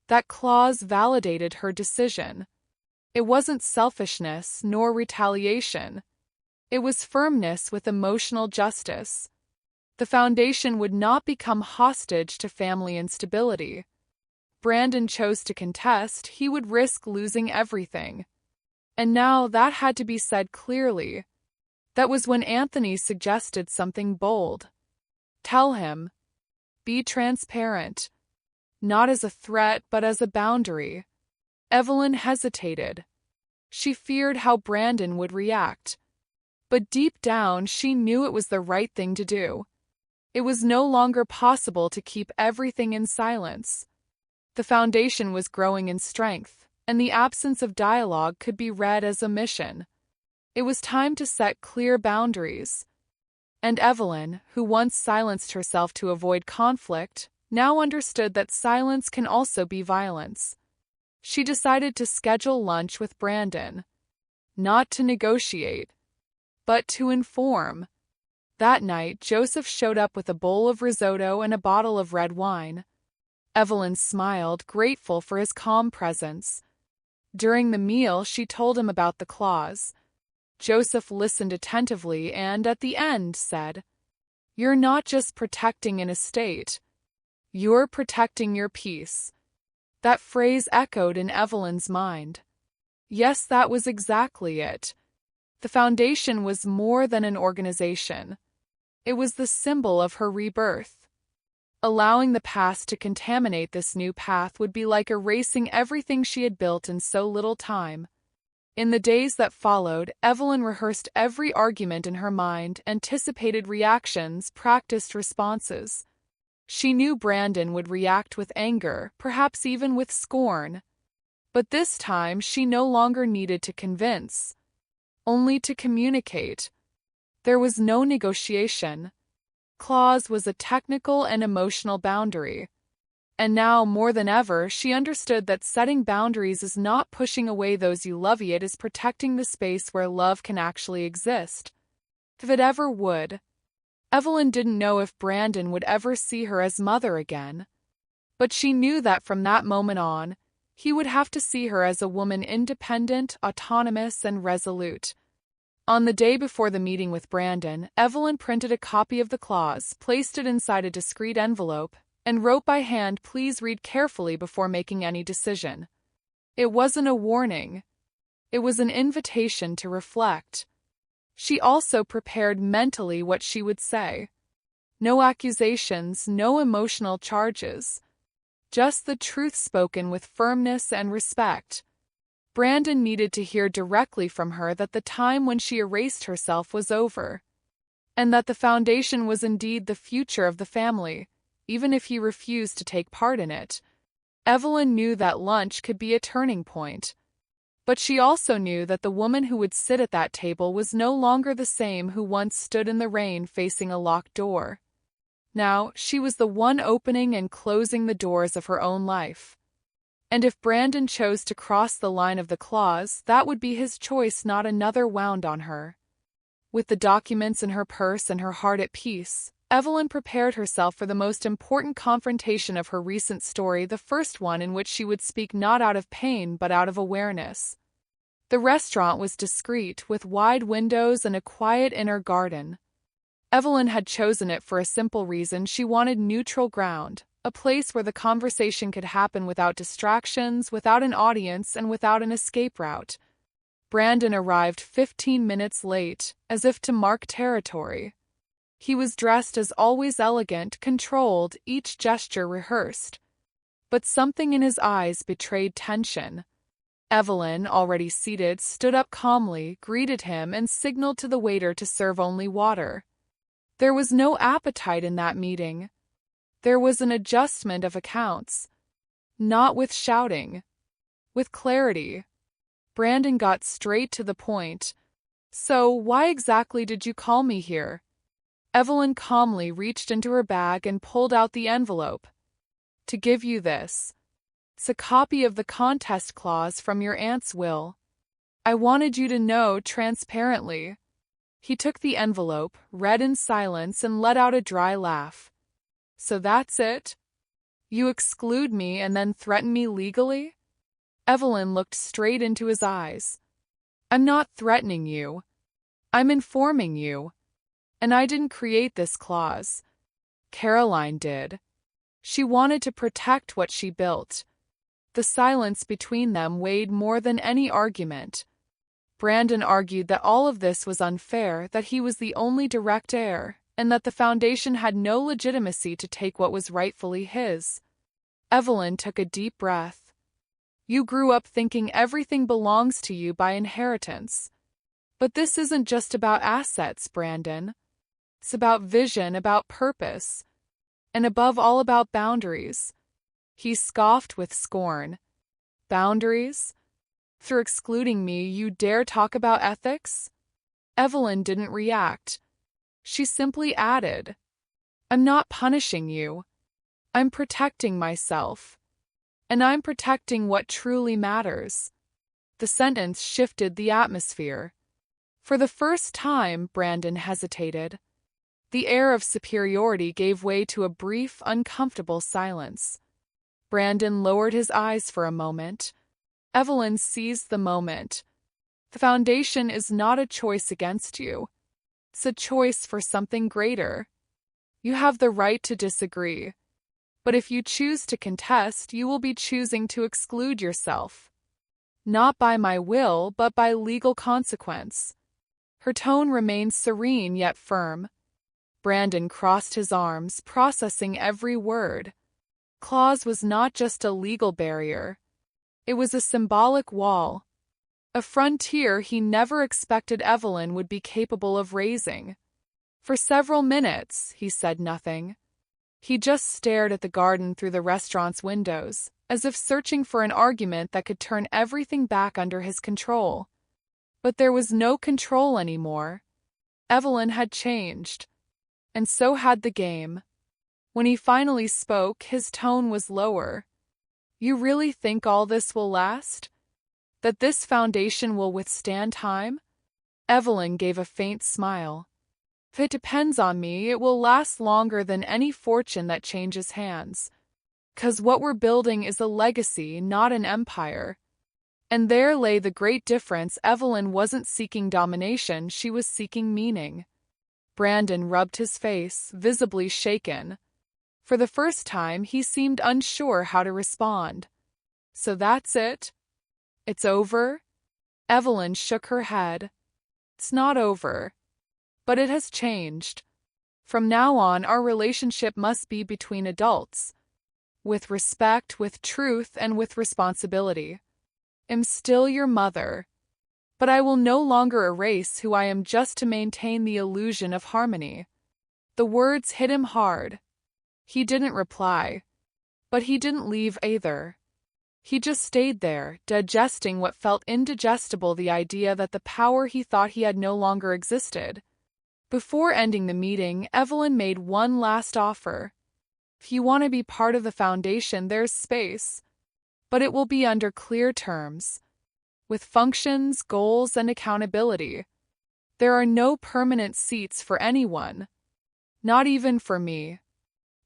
That clause validated her decision. It wasn't selfishness nor retaliation. It was firmness with emotional justice. The foundation would not become hostage to family instability. Brandon chose to contest, he would risk losing everything. And now that had to be said clearly. That was when Anthony suggested something bold. Tell him. Be transparent. Not as a threat, but as a boundary. Evelyn hesitated. She feared how Brandon would react. But deep down, she knew it was the right thing to do. It was no longer possible to keep everything in silence. The foundation was growing in strength, and the absence of dialogue could be read as omission. It was time to set clear boundaries. And Evelyn, who once silenced herself to avoid conflict, now understood that silence can also be violence. She decided to schedule lunch with Brandon. Not to negotiate, but to inform. That night, Joseph showed up with a bowl of risotto and a bottle of red wine. Evelyn smiled, grateful for his calm presence. During the meal, she told him about the clause. Joseph listened attentively and, at the end, said, "You're not just protecting an estate. You're protecting your peace." That phrase echoed in Evelyn's mind. Yes, that was exactly it. The foundation was more than an organization. It was the symbol of her rebirth. Allowing the past to contaminate this new path would be like erasing everything she had built in so little time. In the days that followed, Evelyn rehearsed every argument in her mind, anticipated reactions, practiced responses. She knew Brandon would react with anger, perhaps even with scorn. But this time, she no longer needed to convince, only to communicate. There was no negotiation. Clause was a technical and emotional boundary. And now, more than ever, she understood that setting boundaries is not pushing away those you love, it is protecting the space where love can actually exist. If it ever would. Evelyn didn't know if Brandon would ever see her as mother again. But she knew that from that moment on, he would have to see her as a woman independent, autonomous, and resolute. On the day before the meeting with Brandon, Evelyn printed a copy of the clause, placed it inside a discreet envelope, and wrote by hand, "Please read carefully before making any decision." It wasn't a warning. It was an invitation to reflect. She also prepared mentally what she would say. No accusations, no emotional charges. Just the truth spoken with firmness and respect. Brandon needed to hear directly from her that the time when she erased herself was over. And that the foundation was indeed the future of the family, even if he refused to take part in it. Evelyn knew that lunch could be a turning point. But she also knew that the woman who would sit at that table was no longer the same who once stood in the rain facing a locked door. Now, she was the one opening and closing the doors of her own life. And if Brandon chose to cross the line of the clause, that would be his choice, not another wound on her. With the documents in her purse and her heart at peace, Evelyn prepared herself for the most important confrontation of her recent story, the first one in which she would speak not out of pain but out of awareness. The restaurant was discreet, with wide windows and a quiet inner garden. Evelyn had chosen it for a simple reason: she wanted neutral ground, a place where the conversation could happen without distractions, without an audience, and without an escape route. Brandon arrived 15 minutes late, as if to mark territory. He was dressed as always, elegant, controlled, each gesture rehearsed. But something in his eyes betrayed tension. Evelyn, already seated, stood up calmly, greeted him, and signaled to the waiter to serve only water. There was no appetite in that meeting. There was an adjustment of accounts. Not with shouting. With clarity. Brandon got straight to the point. "So, why exactly did you call me here?" Evelyn calmly reached into her bag and pulled out the envelope. "To give you this. It's a copy of the contest clause from your aunt's will. I wanted you to know transparently." He took the envelope, read in silence, and let out a dry laugh. "So that's it? You exclude me and then threaten me legally?" Evelyn looked straight into his eyes. "I'm not threatening you. I'm informing you. And I didn't create this clause. Caroline did. She wanted to protect what she built." The silence between them weighed more than any argument. Brandon argued that all of this was unfair, that he was the only direct heir, and that the foundation had no legitimacy to take what was rightfully his. Evelyn took a deep breath. "You grew up thinking everything belongs to you by inheritance. But this isn't just about assets, Brandon. It's about vision, about purpose, and above all about boundaries." He scoffed with scorn. "Boundaries? Through excluding me, you dare talk about ethics?" Evelyn didn't react. She simply added, "I'm not punishing you. I'm protecting myself. And I'm protecting what truly matters." The sentence shifted the atmosphere. For the first time, Brandon hesitated. The air of superiority gave way to a brief, uncomfortable silence. Brandon lowered his eyes for a moment. Evelyn seized the moment. "The foundation is not a choice against you. It's a choice for something greater. You have the right to disagree. But if you choose to contest, you will be choosing to exclude yourself. Not by my will, but by legal consequence." Her tone remained serene yet firm. Brandon crossed his arms, processing every word. Clause was not just a legal barrier. It was a symbolic wall. A frontier he never expected Evelyn would be capable of raising. For several minutes, he said nothing. He just stared at the garden through the restaurant's windows, as if searching for an argument that could turn everything back under his control. But there was no control anymore. Evelyn had changed. And so had the game. When he finally spoke, his tone was lower. "You really think all this will last? That this foundation will withstand time?" Evelyn gave a faint smile. "If it depends on me, it will last longer than any fortune that changes hands. 'Cause what we're building is a legacy, not an empire." And there lay the great difference. Evelyn wasn't seeking domination, she was seeking meaning. Brandon rubbed his face, visibly shaken. For the first time, he seemed unsure how to respond. "So that's it? It's over?" Evelyn shook her head. "It's not over. But it has changed. From now on, our relationship must be between adults. With respect, with truth, and with responsibility. I'm still your mother. But I will no longer erase who I am just to maintain the illusion of harmony." The words hit him hard. He didn't reply. But he didn't leave either. He just stayed there, digesting what felt indigestible, the idea that the power he thought he had no longer existed. Before ending the meeting, Evelyn made one last offer. "If you want to be part of the foundation, there's space. But it will be under clear terms. With functions, goals, and accountability. There are no permanent seats for anyone. Not even for me."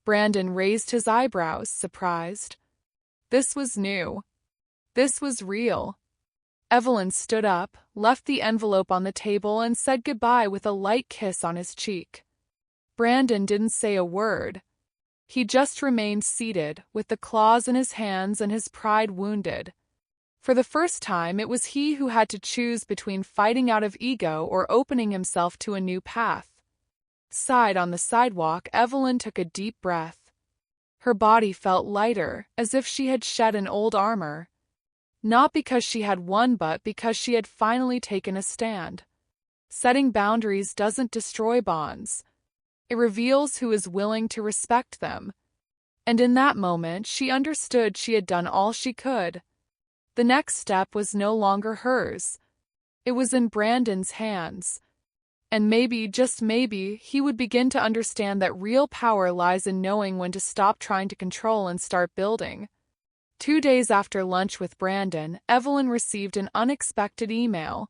Brandon raised his eyebrows, surprised. This was new. This was real. Evelyn stood up, left the envelope on the table, and said goodbye with a light kiss on his cheek. Brandon didn't say a word. He just remained seated, with the claws in his hands and his pride wounded. For the first time, it was he who had to choose between fighting out of ego or opening himself to a new path. Side on the sidewalk, Evelyn took a deep breath. Her body felt lighter, as if she had shed an old armor. Not because she had won, but because she had finally taken a stand. Setting boundaries doesn't destroy bonds. It reveals who is willing to respect them. And in that moment, she understood she had done all she could. The next step was no longer hers. It was in Brandon's hands. And maybe, just maybe, he would begin to understand that real power lies in knowing when to stop trying to control and start building. 2 days after lunch with Brandon, Evelyn received an unexpected email.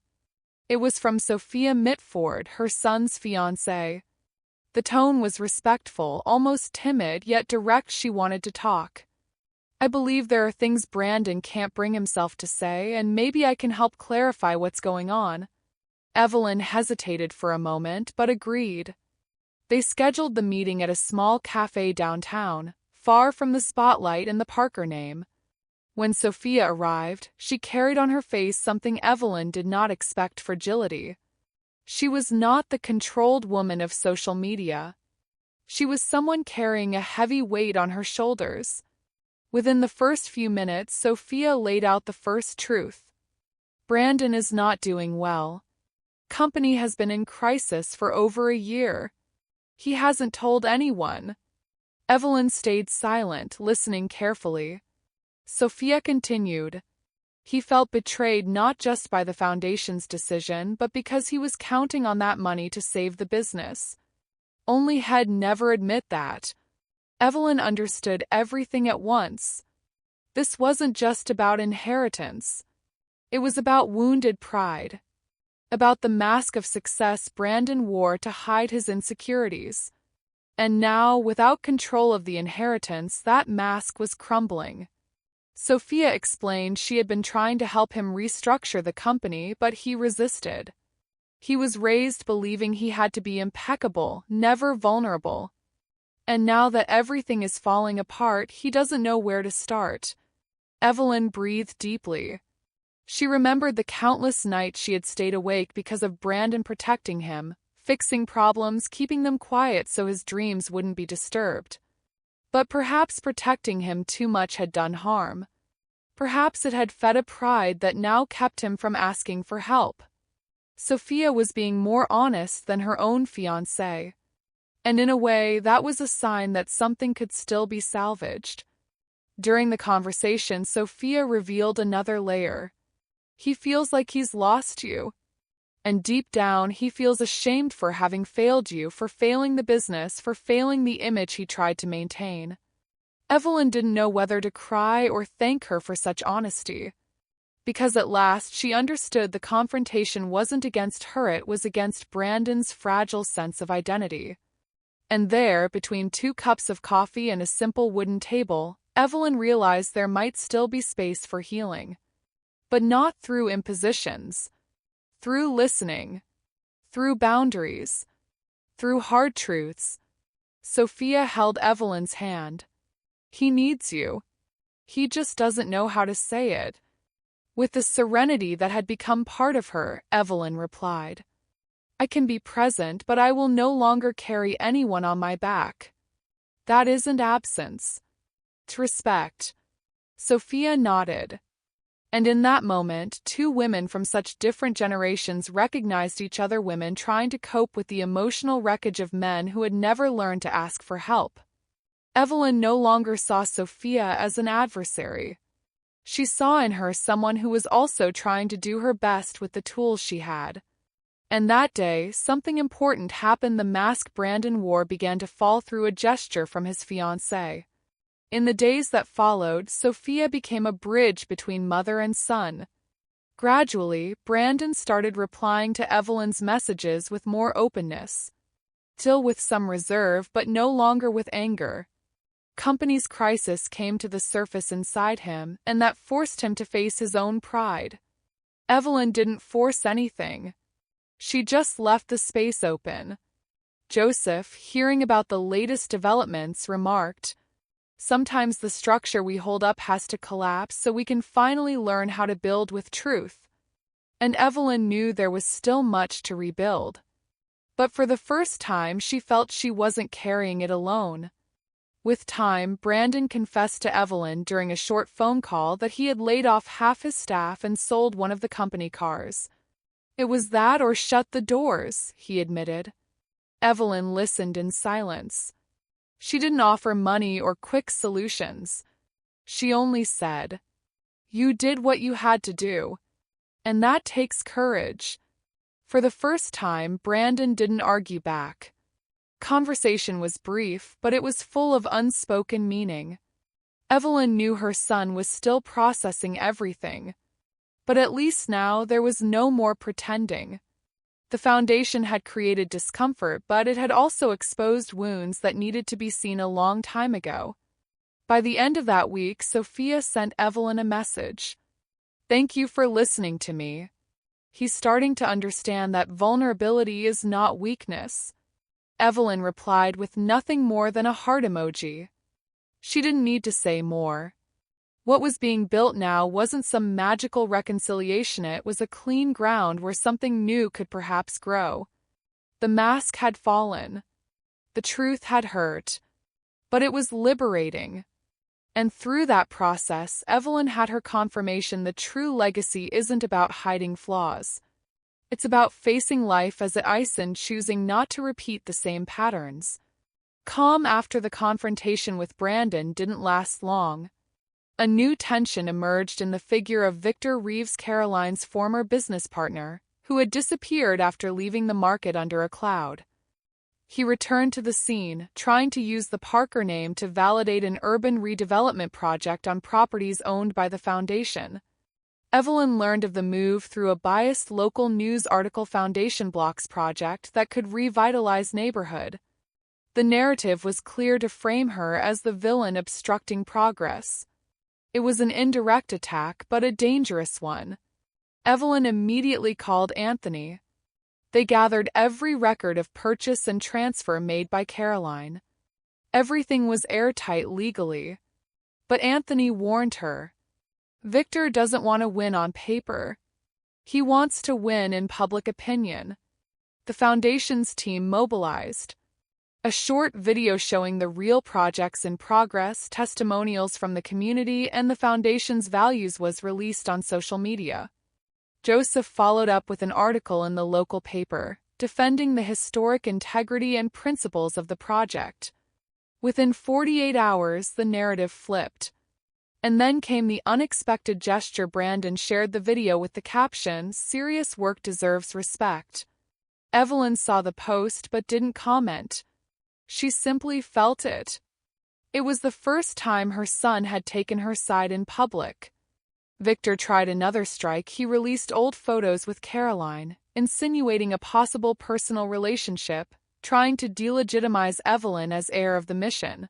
It was from Sophia Mitford, her son's fiancée. The tone was respectful, almost timid, yet direct. She wanted to talk. I believe there are things Brandon can't bring himself to say, and maybe I can help clarify what's going on. Evelyn hesitated for a moment, but agreed. They scheduled the meeting at a small cafe downtown, far from the spotlight and the Parker name. When Sophia arrived, she carried on her face something Evelyn did not expect: fragility. She was not the controlled woman of social media. She was someone carrying a heavy weight on her shoulders. Within the first few minutes, Sophia laid out the first truth. Brandon is not doing well. Company has been in crisis for over a year. He hasn't told anyone. Evelyn stayed silent, listening carefully. Sophia continued. He felt betrayed not just by the foundation's decision, but because he was counting on that money to save the business. Only he'd never admit that. Evelyn understood everything at once. This wasn't just about inheritance. It was about wounded pride. About the mask of success Brandon wore to hide his insecurities. And now, without control of the inheritance, that mask was crumbling. Sophia explained she had been trying to help him restructure the company, but he resisted. He was raised believing he had to be impeccable, never vulnerable. And now that everything is falling apart, he doesn't know where to start. Evelyn breathed deeply. She remembered the countless nights she had stayed awake because of Brandon protecting him, fixing problems, keeping them quiet so his dreams wouldn't be disturbed. But perhaps protecting him too much had done harm. Perhaps it had fed a pride that now kept him from asking for help. Sophia was being more honest than her own fiancé. And in a way, that was a sign that something could still be salvaged. During the conversation, Sophia revealed another layer. He feels like he's lost you. And deep down, he feels ashamed for having failed you, for failing the business, for failing the image he tried to maintain. Evelyn didn't know whether to cry or thank her for such honesty. Because at last she understood the confrontation wasn't against her, it was against Brandon's fragile sense of identity. And there, between 2 cups of coffee and a simple wooden table, Evelyn realized there might still be space for healing. But not through impositions. Through listening. Through boundaries. Through hard truths. Sophia held Evelyn's hand. He needs you. He just doesn't know how to say it. With the serenity that had become part of her, Evelyn replied. I can be present, but I will no longer carry anyone on my back. That isn't absence. It's respect. Sophia nodded. And in that moment, 2 women from such different generations recognized each other, women trying to cope with the emotional wreckage of men who had never learned to ask for help. Evelyn no longer saw Sophia as an adversary. She saw in her someone who was also trying to do her best with the tools she had. And that day, something important happened. The mask Brandon wore began to fall through a gesture from his fiancée. In the days that followed, Sophia became a bridge between mother and son. Gradually, Brandon started replying to Evelyn's messages with more openness. Still with some reserve, but no longer with anger. Company's crisis came to the surface inside him, and that forced him to face his own pride. Evelyn didn't force anything. She just left the space open. Joseph, hearing about the latest developments, remarked, "Sometimes the structure we hold up has to collapse so we can finally learn how to build with truth." And Evelyn knew there was still much to rebuild. But for the first time, she felt she wasn't carrying it alone. With time, Brandon confessed to Evelyn during a short phone call that he had laid off half his staff and sold one of the company cars. It was that or shut the doors, he admitted. Evelyn listened in silence. She didn't offer money or quick solutions. She only said, "You did what you had to do. And that takes courage." For the first time, Brandon didn't argue back. Conversation was brief, but it was full of unspoken meaning. Evelyn knew her son was still processing everything. But at least now there was no more pretending. The foundation had created discomfort, but it had also exposed wounds that needed to be seen a long time ago. By the end of that week, Sophia sent Evelyn a message. "Thank you for listening to me." He's starting to understand that vulnerability is not weakness. Evelyn replied with nothing more than a heart emoji. She didn't need to say more. What was being built now wasn't some magical reconciliation, it was a clean ground where something new could perhaps grow. The mask had fallen. The truth had hurt. But it was liberating. And through that process, Evelyn had her confirmation the true legacy isn't about hiding flaws. It's about facing life as it is and choosing not to repeat the same patterns. Calm after the confrontation with Brandon didn't last long. A new tension emerged in the figure of Victor Reeves, Caroline's former business partner, who had disappeared after leaving the market under a cloud. He returned to the scene, trying to use the Parker name to validate an urban redevelopment project on properties owned by the foundation. Evelyn learned of the move through a biased local news article, Foundation Blocks project that could revitalize neighborhood. The narrative was clear to frame her as the villain obstructing progress. It was an indirect attack, but a dangerous one. Evelyn immediately called Anthony. They gathered every record of purchase and transfer made by Caroline. Everything was airtight legally. But Anthony warned her. Victor doesn't want to win on paper. He wants to win in public opinion. The foundation's team mobilized. A short video showing the real projects in progress, testimonials from the community, and the foundation's values was released on social media. Joseph followed up with an article in the local paper, defending the historic integrity and principles of the project. Within 48 hours, the narrative flipped. And then came the unexpected gesture. Brandon shared the video with the caption, "Serious work deserves respect." Evelyn saw the post but didn't comment. She simply felt it. It was the first time her son had taken her side in public. Victor tried another strike. He released old photos with Caroline, insinuating a possible personal relationship, trying to delegitimize Evelyn as heir of the mission.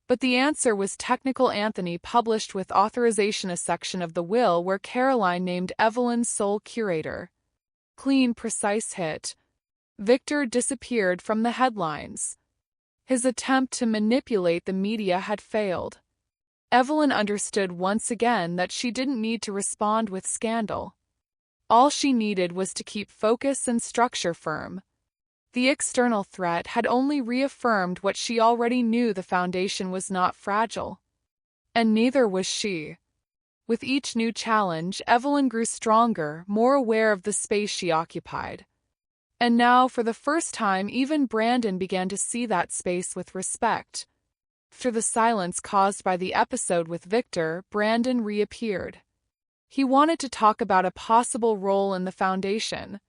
But the answer was technical. Anthony published with authorization a section of the will where Caroline named Evelyn sole curator. Clean, precise hit. Victor disappeared from the headlines. His attempt to manipulate the media had failed. Evelyn understood once again that she didn't need to respond with scandal. All she needed was to keep focus and structure firm. The external threat had only reaffirmed what she already knew: the foundation was not fragile. And neither was she. With each new challenge, Evelyn grew stronger, more aware of the space she occupied. And now, for the first time, even Brandon began to see that space with respect. After the silence caused by the episode with Victor, Brandon reappeared. He wanted to talk about a possible role in the foundation.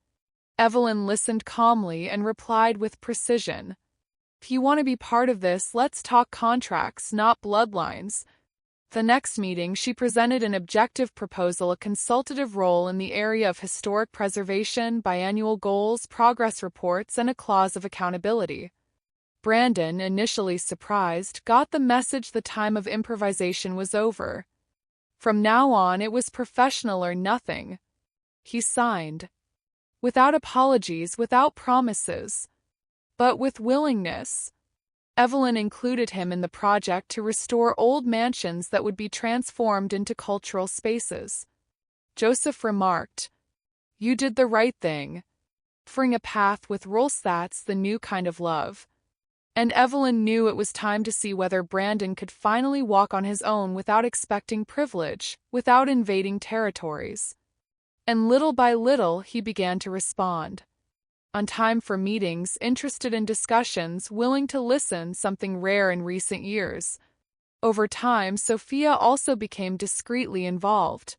Evelyn listened calmly and replied with precision. "If you want to be part of this, let's talk contracts, not bloodlines." The next meeting, she presented an objective proposal: a consultative role in the area of historic preservation, biannual goals, progress reports, and a clause of accountability. Brandon, initially surprised, got the message: the time of improvisation was over. From now on, it was professional or nothing. He signed. Without apologies, without promises. But with willingness. Evelyn included him in the project to restore old mansions that would be transformed into cultural spaces. Joseph remarked, "You did the right thing. Offering a path with rules, that's the new kind of love." And Evelyn knew it was time to see whether Brandon could finally walk on his own without expecting privilege, without invading territories. And little by little he began to respond. On time for meetings, interested in discussions, willing to listen, something rare in recent years. Over time, Sophia also became discreetly involved.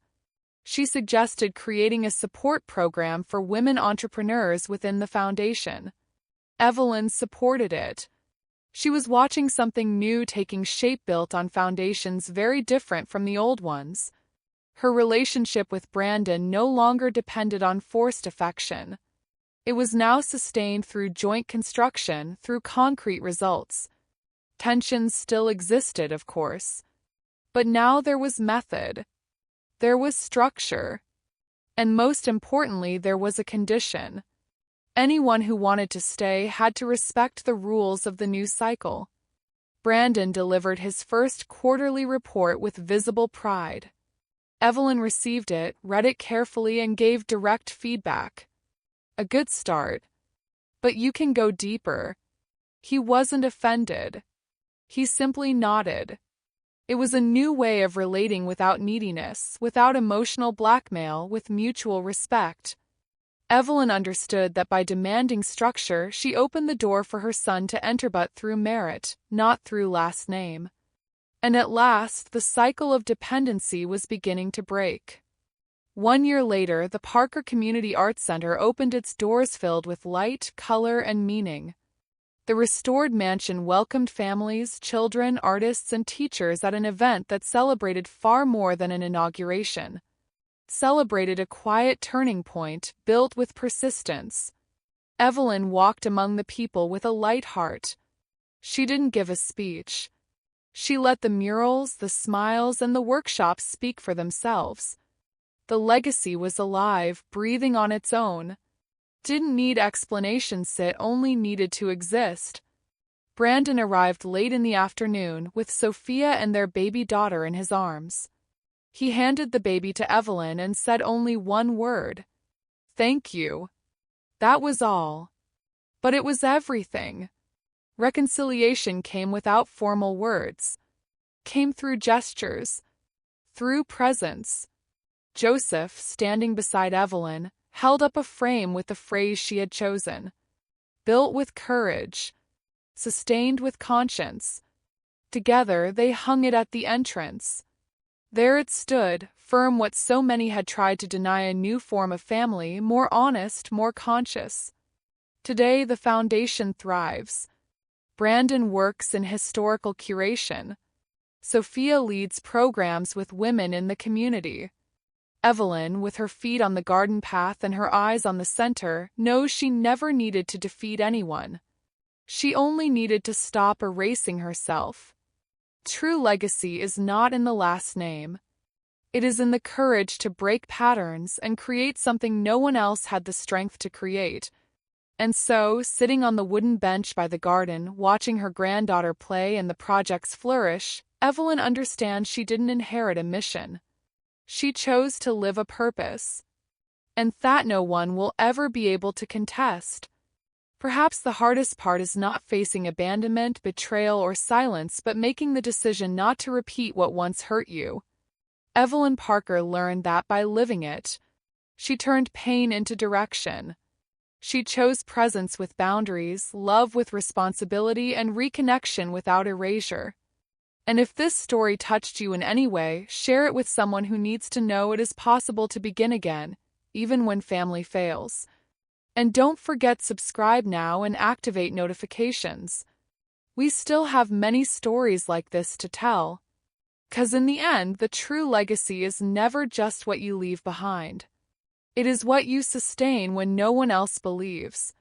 She suggested creating a support program for women entrepreneurs within the foundation. Evelyn supported it. She was watching something new taking shape, built on foundations very different from the old ones. Her relationship with Brandon no longer depended on forced affection. It was now sustained through joint construction, through concrete results. Tensions still existed, of course. But now there was method. There was structure. And most importantly, there was a condition. Anyone who wanted to stay had to respect the rules of the new cycle. Brandon delivered his first quarterly report with visible pride. Evelyn received it, read it carefully, and gave direct feedback. A good start. But you can go deeper. He wasn't offended. He simply nodded. It was a new way of relating without neediness, without emotional blackmail, with mutual respect. Evelyn understood that by demanding structure, she opened the door for her son to enter, but through merit, not through last name. And at last, the cycle of dependency was beginning to break. 1 year later, the Parker Community Arts Center opened its doors, filled with light, color, and meaning. The restored mansion welcomed families, children, artists, and teachers at an event that celebrated far more than an inauguration. Celebrated a quiet turning point, built with persistence. Evelyn walked among the people with a light heart. She didn't give a speech. She let the murals, the smiles, and the workshops speak for themselves. The legacy was alive, breathing on its own. Didn't need explanations, it only needed to exist. Brandon arrived late in the afternoon, with Sophia and their baby daughter in his arms. He handed the baby to Evelyn and said only one word. "Thank you." That was all. But it was everything. Reconciliation came without formal words. Came through gestures. Through presence. Joseph, standing beside Evelyn, held up a frame with the phrase she had chosen. Built with courage. Sustained with conscience. Together they hung it at the entrance. There it stood, firm, what so many had tried to deny, a new form of family, more honest, more conscious. Today the foundation thrives. Brandon works in historical curation. Sophia leads programs with women in the community. Evelyn, with her feet on the garden path and her eyes on the center, knows she never needed to defeat anyone. She only needed to stop erasing herself. True legacy is not in the last name. It is in the courage to break patterns and create something no one else had the strength to create. And so, sitting on the wooden bench by the garden, watching her granddaughter play and the projects flourish, Evelyn understands she didn't inherit a mission. She chose to live a purpose. And that no one will ever be able to contest. Perhaps the hardest part is not facing abandonment, betrayal, or silence, but making the decision not to repeat what once hurt you. Evelyn Parker learned that by living it. She turned pain into direction. She chose presence with boundaries, love with responsibility, and reconnection without erasure. And if this story touched you in any way, share it with someone who needs to know it is possible to begin again, even when family fails. And don't forget, subscribe now and activate notifications. We still have many stories like this to tell. 'Cause in the end, the true legacy is never just what you leave behind. It is what you sustain when no one else believes.